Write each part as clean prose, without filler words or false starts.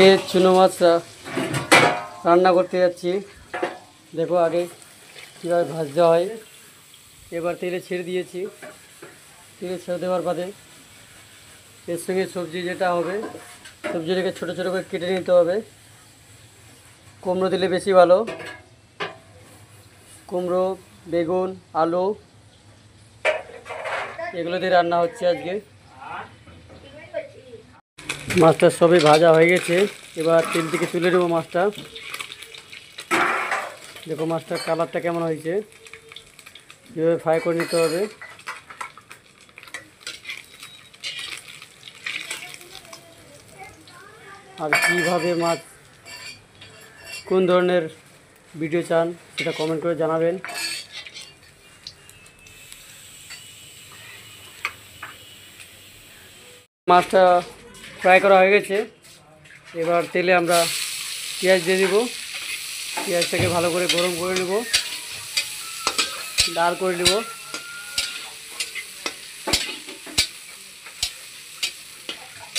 আজকে চুনো মাছ রান্না করতে যাচ্ছি। দেখো আগে কীভাবে ভাজতে হয়। এবার তেলে ছেড়ে দিয়েছি। তেলে ছেড়ে দেওয়ার বাদে এর সঙ্গে সবজি যেটা হবে, সবজিটাকে ছোটো ছোটো করে কেটে নিতে হবে। কুমড়ো দিলে বেশি ভালো। কুমড়ো, বেগুন, আলু এগুলো দিয়ে রান্না হচ্ছে আজকে। মাছটা সবই ভাজা হয়ে গেছে। এবার তেল থেকে তুলে নেবো মাছটা। দেখো মাছটার কালারটা কেমন হয়েছে, কীভাবে ফ্রাই করে নিতে হবে। আর কীভাবে মাছ, কোন ধরনের ভিডিও চান সেটা কমেন্ট করে জানাবেন। মাছটা ফ্রাই করা হয়ে গেছে। এবার তেলে আমরা পেঁয়াজ দিয়ে দিব। পেঁয়াজটাকে ভালো করে গরম করে নেব, লাল করে নেব।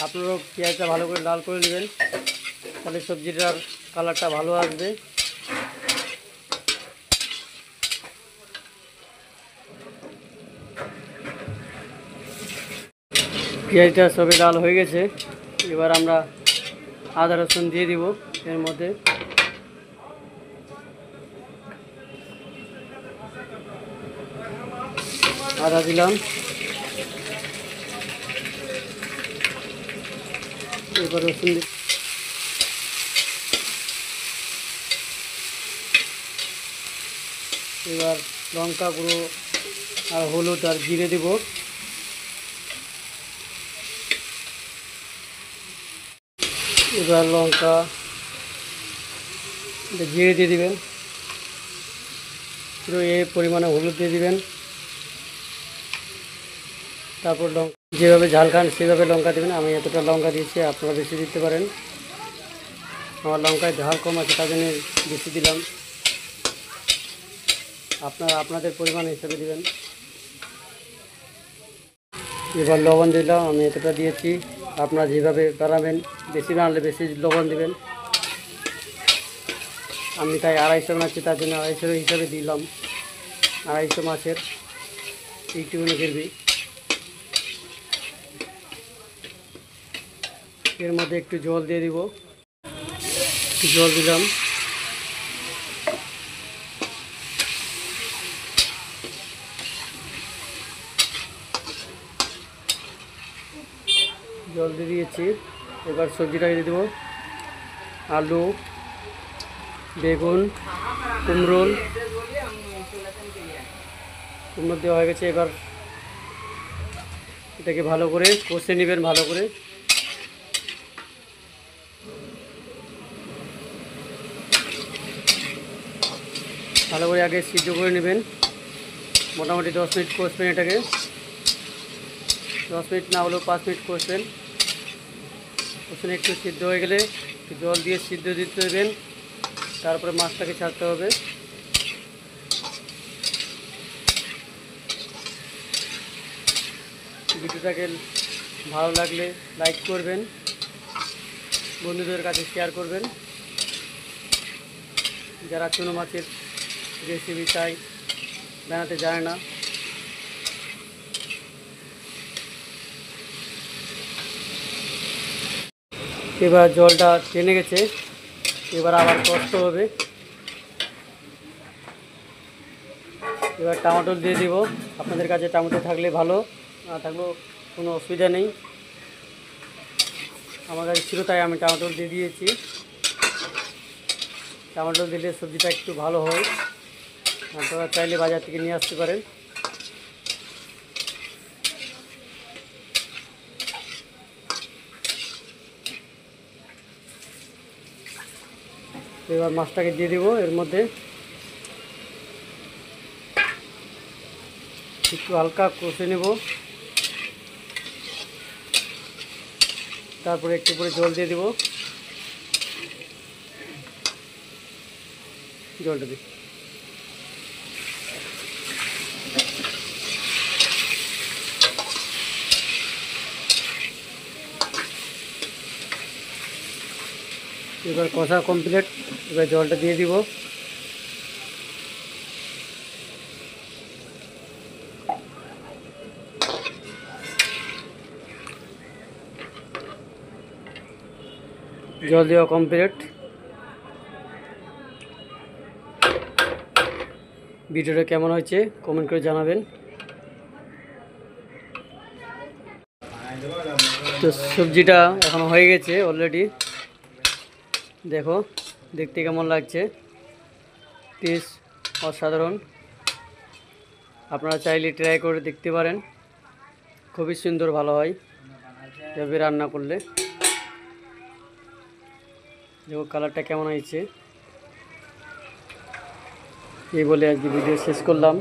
আপনারাও পেঁয়াজটা ভালো করে লাল করে নেবেন, তাহলে সবজিটার কালারটা ভালো আসবে। পেঁয়াজটা সবই লাল হয়ে গেছে। এবার আমরা আদা রসুন দিয়ে দিব এর মধ্যে। আদা দিলাম। এবার রসুন এবার লঙ্কা গুঁড়ো আর হলুদ আর জিরে দেব। এবার লঙ্কা জিরে দিয়ে দিবেন, পুরো এই পরিমাণে হলুদ দিয়ে দিবেন। তারপর লঙ্কা যেভাবে ঝাল খান সেভাবে লঙ্কা দেবেন। আমি এতটা লঙ্কা দিয়েছি, আপনারা বেশি দিতে পারেন। আমার লঙ্কায় ঝাল কম আছে, তার জন্য বেশি দিলাম। আপনারা আপনাদের পরিমাণ হিসেবে দিবেন। এবার লবণ দিলাম, আমি এতটা দিয়েছি। আপনারা যেভাবে বানাবেন, বেশি বানালে বেশি লবণ দেবেন। আমি তাই 250 বানাচ্ছি, তার জন্য 250 হিসাবে দিলাম। 250 মাছের এইটুকুনি গ্রেভি। এর মধ্যে একটু জল দিয়ে দিব। জল দিলাম। জল দিয়ে দিয়েছি। এবার সবজিটা দিয়ে দেবো। আলু, বেগুন, কুমড়ো দেওয়া হয়ে গেছে। এবার এটাকে ভালো করে কষে নেবেন। ভালো করে আগে সিদ্ধ করে নেবেন। মোটামুটি 10 মিনিট কষবেন এটাকে। 10 মিনিট না হলেও 5 মিনিট কষবেন। কষে একটু সিদ্ধ হয়ে গেলে একটু জল দিয়ে সিদ্ধ দিতে দেবেন। তারপরে মাছটাকে ছাড়তে হবে। ভিডিওটাকে ভালো লাগলে লাইক করবেন, বন্ধুদের কাছে শেয়ার করবেন। যারা চুনো মাছের রেসিপি চাই, বানাতে জানে না। এবার জলটা টেনে গেছে। এবার আবার কষতে হবে। এবার টমেটো দিয়ে দিব। আপনাদের কাছে টমেটো থাকলে ভালো, না থাকলেও কোনো অসুবিধা নেই। আমার কাছে ছিল তাই আমি টমেটো দিয়ে দিয়েছি। টমেটো দিলে সবজিটা একটু ভালো হয়। আপনারা চাইলে বাজার থেকে নিয়ে আসতে পারেন। এবার মাছটাকে দিয়ে দিব এর মধ্যে। একটু হালকা কষে নেব। তারপরে একটু করে জল দিয়ে দেব। জলটা দিই। এবার কষা কমপ্লিট। এবার জলটা দিয়ে দিব। জল দেওয়া কমপ্লিট। ভিডিওটা কেমন হয়েছে কমেন্ট করে জানাবেন। তো সবজিটা এখন হয়ে গেছে অলরেডি। দেখো দেখতে কেমন লাগছে, টেস্ট অসাধারণ। আপনারা চাইলে ট্রাই করে দেখতে পারেন, খুবই সুন্দর ভালো হয় এভাবে রান্না করলে। দেখো কালারটা কেমন হয়েছে। এই বলে আজকে ভিডিও শেষ করলাম।